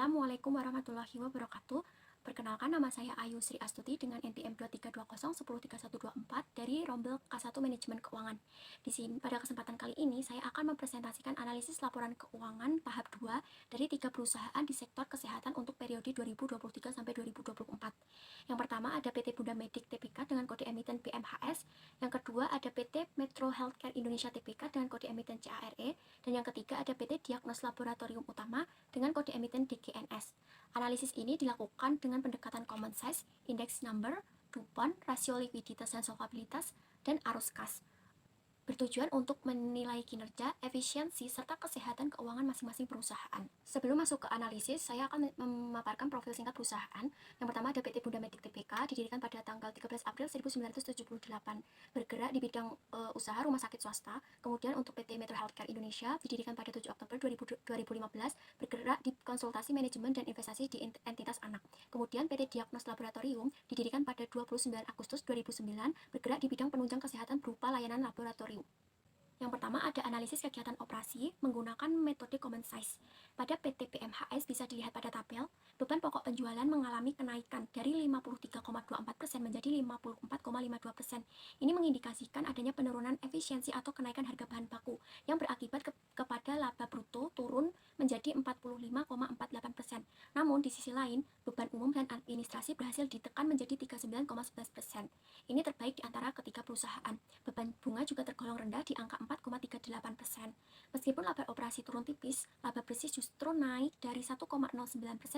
Assalamualaikum warahmatullahi wabarakatuh. Perkenalkan, nama saya Ayu Sri Astuti dengan NPM 2320103124 dari Rombel K1 Manajemen Keuangan. Di sini pada kesempatan kali ini saya akan mempresentasikan analisis laporan keuangan tahap 2 dari 3 perusahaan di sektor kesehatan untuk periode 2023 sampai 2024. Yang pertama ada PT Bunda Medik Tbk dengan kode emiten BMHS, yang kedua ada PT Metro Healthcare Indonesia Tbk dengan kode emiten CARE, dan yang ketiga ada PT Diagnos Laboratorium Utama dengan kode emiten DGNS. Analisis ini dilakukan dengan pendekatan common size, index number, DuPont, rasio likuiditas dan solvabilitas, dan arus kas. Bertujuan untuk menilai kinerja, efisiensi, serta kesehatan keuangan masing-masing perusahaan. Sebelum masuk ke analisis, saya akan memaparkan profil singkat perusahaan. Yang pertama ada PT Bunda Medik Tbk, didirikan pada tanggal 13 April 1978, bergerak di bidang usaha rumah sakit swasta. Kemudian untuk PT Metro Healthcare Indonesia, didirikan pada 7 Oktober 2015, bergerak di konsultasi manajemen dan investasi di entitas anak. Kemudian PT Diagnos Laboratorium, didirikan pada 29 Agustus 2009, bergerak di bidang penunjang kesehatan berupa layanan laboratorium. Yang pertama ada analisis kegiatan operasi menggunakan metode common size. Pada PT BMHS bisa dilihat pada tabel, beban pokok penjualan mengalami kenaikan dari 53,24% menjadi 54,52%. Ini mengindikasikan adanya penurunan efisiensi atau kenaikan harga bahan baku yang berakibat kepada laba bruto turun menjadi 45,48%. Namun di sisi lain, beban umum dan administrasi berhasil ditekan menjadi 39,11%. Ini terbaik di antara ketiga perusahaan. Beban bunga juga tergolong rendah di angka 4,38%. Meskipun laba operasi turun tipis, laba bersih justru naik dari 1,09%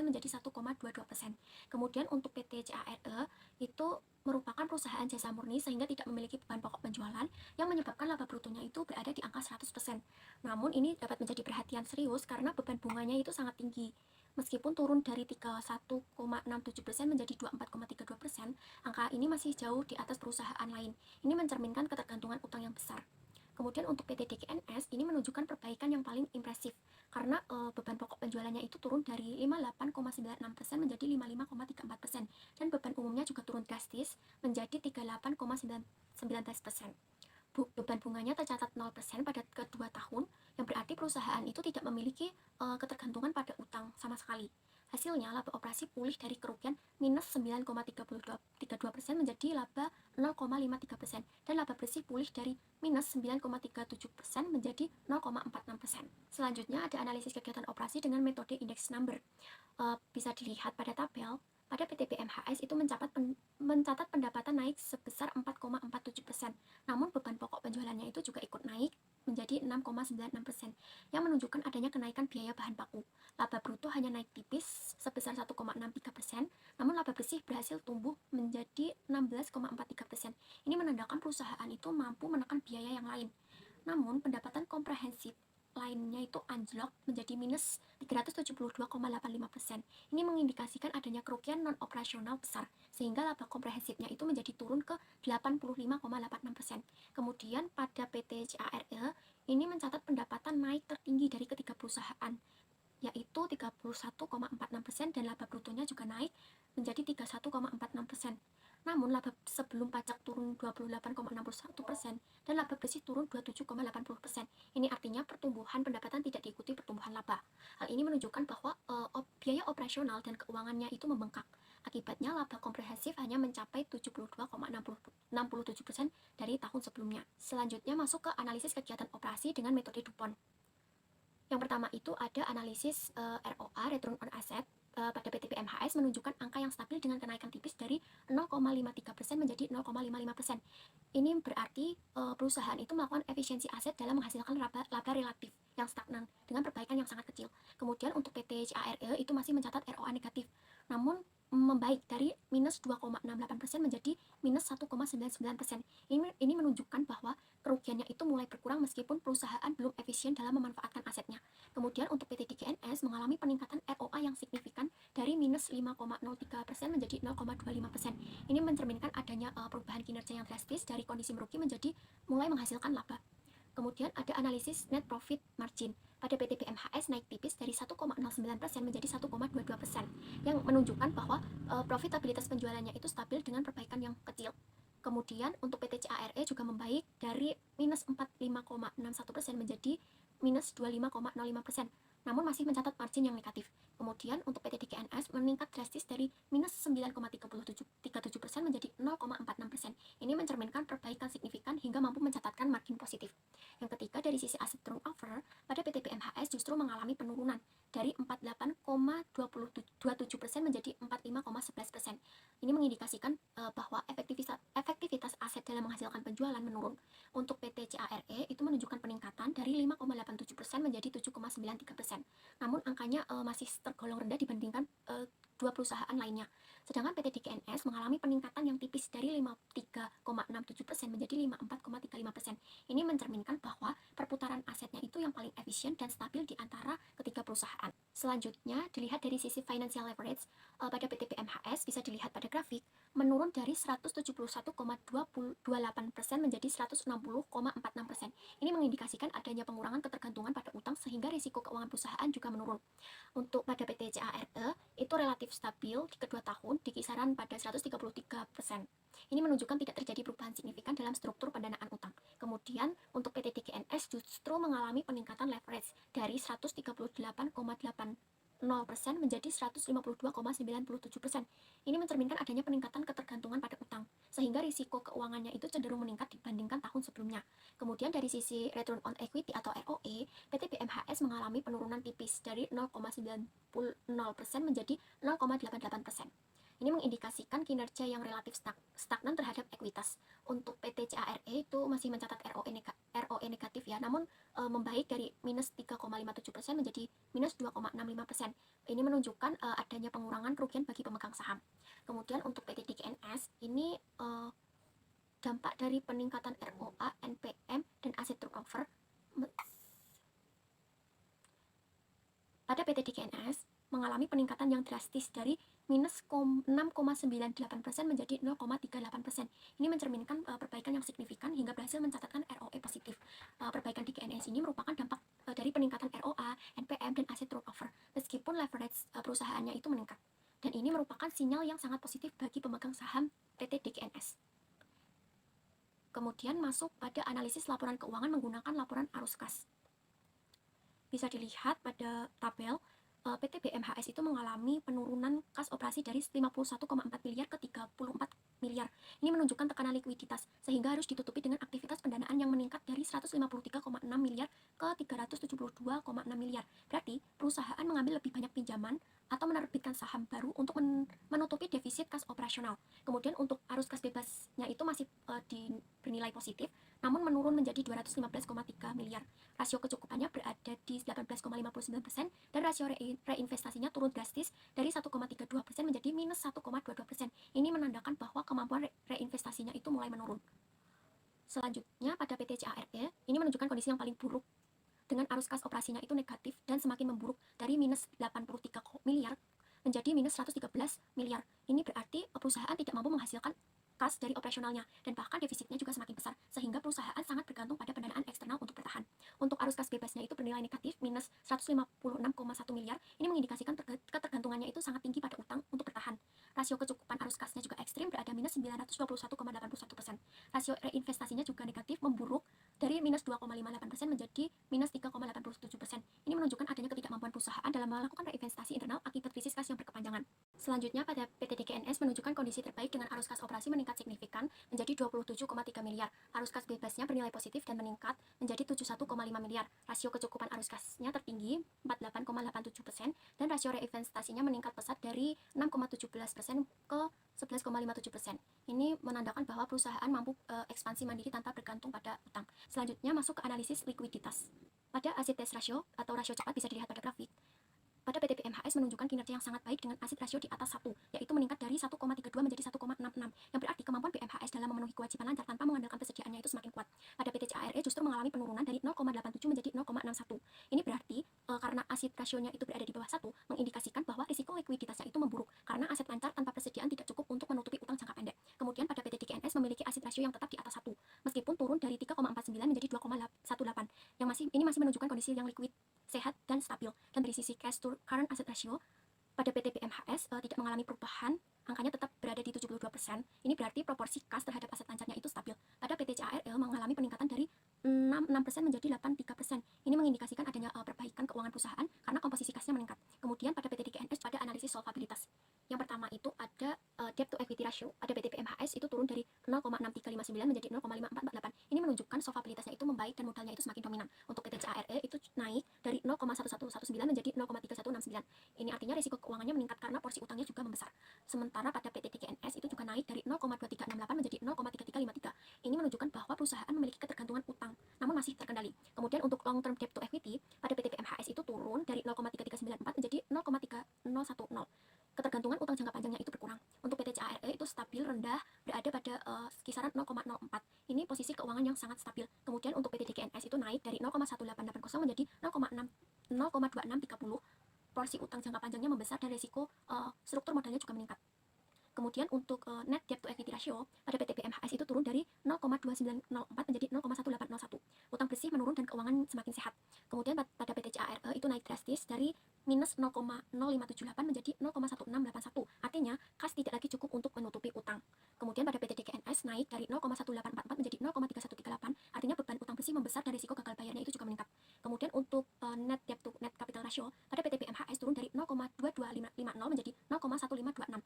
menjadi 1,22%. Kemudian untuk PT CARE itu merupakan perusahaan jasa murni sehingga tidak memiliki beban pokok penjualan yang menyebabkan laba brutonya itu berada di angka 100%. Namun ini dapat menjadi perhatian serius karena beban bunganya itu sangat tinggi. Meskipun turun dari 31,67% menjadi 24,32%, angka ini masih jauh di atas perusahaan lain. Ini mencerminkan ketergantungan utang yang besar. Kemudian untuk PT DGNS ini menunjukkan perbaikan yang paling impresif karena beban pokok penjualannya itu turun dari 58,96% menjadi 55,34%, dan beban umumnya juga turun drastis menjadi 38,19%. Beban bunganya tercatat 0% pada kedua tahun, yang berarti perusahaan itu tidak memiliki ketergantungan pada utang sama sekali. Hasilnya, laba operasi pulih dari kerugian minus 9,32% menjadi laba 0,53%, dan laba bersih pulih dari minus 9,37% menjadi 0,46%. Selanjutnya ada analisis kegiatan operasi dengan metode index number. Bisa dilihat pada tabel, pada PT BMHS itu mencatat pendapatan naik sebesar 4,47%. Namun beban pokok penjualannya itu juga ikut naik menjadi 6,96%, yang menunjukkan adanya kenaikan biaya bahan baku. Laba bruto hanya naik tipis sebesar 1,63%, namun laba bersih berhasil tumbuh menjadi 16,43%. Ini menandakan perusahaan itu mampu menekan biaya yang lain. Namun pendapatan komprehensif lainnya itu anjlok menjadi minus 372,85%. Ini mengindikasikan adanya kerugian non-operasional besar, sehingga laba komprehensifnya itu menjadi turun ke 85,86%. Kemudian pada PT CARE ini mencatat pendapatan naik tertinggi dari ketiga perusahaan, yaitu 31,46%, dan laba brutonya juga naik menjadi 31,46%. Namun laba sebelum pajak turun 28,61% dan laba bersih turun 27,80%. Ini artinya pertumbuhan pendapatan tidak diikuti pertumbuhan laba. Hal ini menunjukkan bahwa biaya operasional dan keuangannya itu membengkak. Akibatnya laba komprehensif hanya mencapai 72,67% dari tahun sebelumnya. Selanjutnya masuk ke analisis kegiatan operasi dengan metode DuPont. Yang pertama itu ada analisis ROA, Return on Asset, pada PT BMHS menunjukkan angka yang stabil dengan kenaikan tipis dari 0,53% menjadi 0,55%. Ini berarti perusahaan itu melakukan efisiensi aset dalam menghasilkan laba relatif yang stagnan dengan perbaikan yang sangat kecil. Kemudian untuk PT CARE itu masih mencatat ROA negatif, namun membaik dari minus 2,68% menjadi minus 1,99%. Ini menunjukkan bahwa kerugiannya itu mulai berkurang meskipun perusahaan belum efisien dalam memanfaatkan asetnya. Kemudian untuk PT DGNS mengalami peningkatan ROA yang signifikan dari minus 5,03% menjadi 0,25%. Ini mencerminkan adanya perubahan kinerja yang drastis dari kondisi merugi menjadi mulai menghasilkan laba. Kemudian ada analisis net profit margin. Pada PT BMHS naik tipis dari 1,09% menjadi 1,22%, yang menunjukkan bahwa profitabilitas penjualannya itu stabil dengan perbaikan yang kecil. Kemudian untuk PT CARE juga membaik dari minus 45,61% menjadi minus 25,05%, namun masih mencatat margin yang negatif. Kemudian untuk PT DKNS meningkat drastis dari minus 9,37% menjadi 0,46%. Ini mencerminkan perbaikan signifikan hingga mampu mencatatkan margin positif. Yang ketiga, dari sisi aset turnover, pada PT BMHS justru mengalami penurunan dari 48,27% menjadi 45,11%. Ini mengindikasikan bahwa efektivitas aset dalam menghasilkan penjualan menurun. Untuk PT CARE itu menunjukkan peningkatan dari 5,87% menjadi 7,93%. Namun angkanya masih tergolong rendah dibandingkan dua perusahaan lainnya. Sedangkan PT DKNS mengalami peningkatan yang tipis dari 53,67% menjadi 54,35%. Ini mencerminkan bahwa perputaran asetnya itu yang paling efisien dan stabil di antara ketiga perusahaan. Selanjutnya, dilihat dari sisi financial leverage, pada PT BMHS bisa dilihat pada grafik, menurun dari 171,28% menjadi 160,46%. Ini mengindikasikan adanya pengurangan ketergantungan pada utang sehingga risiko keuangan perusahaan juga menurun. Untuk pada PT CARE, itu relatif stabil di kedua tahun di kisaran pada 133%. Ini menunjukkan tidak terjadi perubahan signifikan dalam struktur pendanaan utang. Kemudian, untuk PT DKNS justru mengalami peningkatan leverage dari 138,80% menjadi 152,97%. Ini mencerminkan adanya peningkatan ketergantungan pada utang, sehingga risiko keuangannya itu cenderung meningkat dibandingkan tahun sebelumnya. Kemudian dari sisi return on equity atau ROE, PT BMHS mengalami penurunan tipis dari 0,90% menjadi 0,88%. Ini mengindikasikan kinerja yang relatif stagnan terhadap ekuitas. Untuk PT CARE itu masih mencatat ROE negatif ya, namun membaik dari minus 3,57% menjadi minus 2,65%. Ini menunjukkan adanya pengurangan kerugian bagi pemegang saham. Kemudian untuk PT DKNS ini dampak dari peningkatan ROA, NPM, dan aset turnover pada PT DKNS mengalami peningkatan yang drastis dari minus 6,98% menjadi 0,38%. Ini mencerminkan perbaikan yang signifikan hingga berhasil mencatatkan ROE positif. Perbaikan di DKNS ini merupakan dampak dari peningkatan ROA, NPM, dan aset turnover, meskipun leverage perusahaannya itu meningkat. Dan ini merupakan sinyal yang sangat positif bagi pemegang saham PT DKNS. Kemudian masuk pada analisis laporan keuangan menggunakan laporan arus kas. Bisa dilihat pada tabel, PT BMHS itu mengalami penurunan kas operasi dari 51,4 miliar ke 34 miliar. Ini menunjukkan tekanan likuiditas, sehingga harus ditutupi dengan aktivitas pendanaan yang meningkat dari 153,6 miliar ke 372,6 miliar. Berarti, perusahaan mengambil lebih banyak pinjaman atau menerbitkan saham baru untuk menutupi defisit kas operasional. Kemudian untuk arus kas bebasnya itu masih bernilai positif, namun menurun menjadi 215,3 miliar. Rasio kecukupannya berada di 18,59% dan rasio reinvestasinya turun drastis dari 1,32% menjadi minus 1,22%. Ini menandakan bahwa kemampuan reinvestasinya itu mulai menurun. Selanjutnya pada PT CARE, ini menunjukkan kondisi yang paling buruk dengan arus kas operasinya itu negatif dan semakin memburuk dari minus 83 miliar menjadi minus 113 miliar. Ini berarti perusahaan tidak mampu menghasilkan kas dari operasionalnya, dan bahkan defisitnya juga semakin besar, sehingga perusahaan sangat bergantung pada pendanaan eksternal untuk bertahan. Untuk arus kas bebasnya itu bernilai negatif, minus 156,1 miliar, ini mengindikasikan ketergantungannya itu sangat tinggi pada utang untuk bertahan. Rasio kecukupan arus kasnya juga ekstrim, berada minus 921,81%. Rasio reinvestasinya juga negatif, memburuk dari minus 2,58% menjadi minus 3,87%. Ini menunjukkan adanya ketidakmampuan perusahaan dalam melakukan reinvestasi internal akibat krisis kas yang berkepanjangan. Selanjutnya pada PT DKNS menunjukkan kondisi terbaik dengan arus kas operasi meningkat signifikan menjadi 27,3 miliar. Arus kas bebasnya bernilai positif dan meningkat menjadi 71,5 miliar. Rasio kecukupan arus kasnya tertinggi 48,87% dan rasio reinvestasinya meningkat pesat dari 6,17% ke 11,57%. Ini menandakan bahwa perusahaan mampu ekspansi mandiri tanpa bergantung pada utang. Selanjutnya masuk ke analisis likuiditas. Pada asset test ratio atau rasio cepat bisa dilihat pada grafik. Pada PT BMHS menunjukkan kinerja yang sangat baik dengan aset rasio di atas 1, yaitu meningkat dari 1,32 menjadi 1,66, yang berarti kemampuan BMHS dalam memenuhi kewajiban lancar tanpa mengandalkan persediaannya itu semakin kuat. Pada PT CARE justru mengalami penurunan dari 0,87 menjadi 0,61. Ini berarti karena aset rasionya itu berada di bawah 1, mengindikasikan bahwa risiko likuiditasnya itu memburuk, karena aset lancar tanpa persediaan tidak cukup untuk menutupi utang jangka pendek. Kemudian pada PT DKNS memiliki aset rasio yang tetap di atas 1, meskipun turun dari 3,49 menjadi 2,18, yang ini masih menunjukkan kondisi yang likuid, sehat, dan stabil. Dan dari sisi cash to current asset ratio, pada PT BMHS tidak mengalami perubahan, angkanya tetap berada di 72%. Ini berarti proporsi kas terhadap aset lancarnya itu stabil. Pada PT CARE mengalami peningkatan dari 6% menjadi 83%. Ini mengindikasikan adanya perbaikan keuangan perusahaan karena komposisi kasnya meningkat. Kemudian pada PT DKNS pada analisis solvabilitas. Yang pertama itu ada debt to equity ratio. Pada PT PMHS itu turun dari 0,6359 menjadi 0,5448. Ini menunjukkan solvabilitasnya itu membaik dan modalnya itu semakin dominan. Untuk PT CARE itu naik dari 0,1119 menjadi 0,3169. Ini artinya risiko keuangannya meningkat karena porsi utangnya juga membesar. Sementara pada PT DKNS itu juga naik dari 0,2368 menjadi 0,3353. Ini menunjukkan bahwa perusahaan memiliki ketergantungan utang, namun masih terkendali. Kemudian untuk long term debt to equity, pada PT PMHS itu turun dari 0,3394 menjadi 0,3010. Ketergantungan utang jangka panjangnya itu berkurang. Untuk PT CARE itu stabil rendah, berada pada kisaran 0,04. Ini posisi keuangan yang sangat stabil. Kemudian untuk PT DKNS itu naik dari 0,1880 menjadi 0,2630. Porsi utang jangka panjangnya membesar dan risiko struktur modalnya juga meningkat. Kemudian untuk net debt to equity ratio pada PT PMHS itu turun dari 0,2904 menjadi 0,1801. Utang bersih menurun dan keuangan semakin sehat. Kemudian pada PT CARE itu naik drastis dari minus 0,0578 menjadi 0,1681. Artinya, kas tidak lagi cukup untuk menutupi utang. Kemudian pada PT DKNS naik dari 0,1844 menjadi 0,3138. Artinya beban utang bersih membesar dan risiko gagal bayarnya itu juga meningkat. Kemudian untuk net debt to net capital ratio pada PT PMHS turun dari 0,2250 menjadi 0,1526.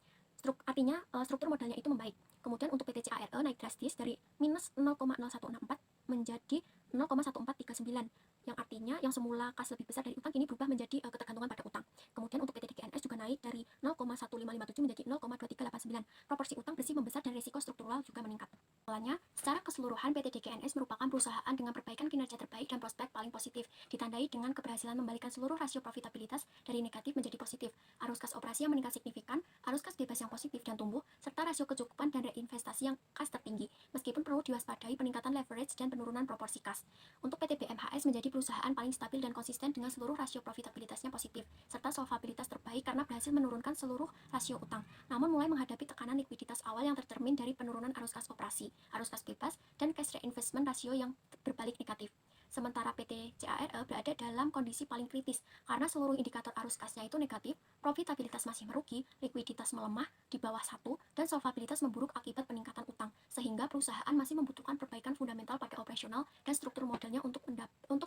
Artinya struktur modalnya itu membaik. Kemudian untuk PT CARE naik drastis dari minus 0,0164 menjadi 0,1439, yang artinya yang semula kas lebih besar dari utang kini berubah menjadi ketergantungan pada utang. Kemudian untuk PT DKNS juga naik dari 0,1557 menjadi 0,2389. Proporsi utang bersih membesar dan risiko struktural juga meningkat. Awalnya, secara keseluruhan PT DKNS merupakan perusahaan dengan perbaikan kinerja terbaik dan prospek paling positif, ditandai dengan keberhasilan membalikan seluruh rasio profitabilitas dari negatif menjadi positif, arus kas operasi yang meningkat signifikan, arus kas bebas yang positif dan tumbuh, serta rasio kecukupan dan reinvestasi yang kas tertinggi, meskipun perlu diwaspadai peningkatan leverage dan penurunan proporsi kas. Untuk PT BMHS menjadi perusahaan paling stabil dan konsisten dengan seluruh rasio profitabilitasnya positif, serta solvabilitas terbaik karena berhasil menurunkan seluruh rasio utang, namun mulai menghadapi tekanan likuiditas awal yang tercermin dari penurunan arus kas operasi, arus kas bebas, dan cash reinvestment rasio yang berbalik negatif. Sementara PT CARE berada dalam kondisi paling kritis karena seluruh indikator arus kasnya itu negatif, profitabilitas masih merugi, likuiditas melemah di bawah 1, dan solvabilitas memburuk akibat peningkatan utang, sehingga perusahaan masih membutuhkan perbaikan fundamental pada operasional dan struktur modalnya untuk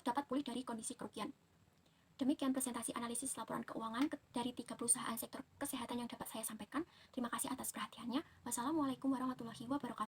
dapat pulih dari kondisi kerugian. Demikian presentasi analisis laporan keuangan dari 3 perusahaan sektor kesehatan yang dapat saya sampaikan. Terima kasih atas perhatiannya. Wassalamualaikum warahmatullahi wabarakatuh.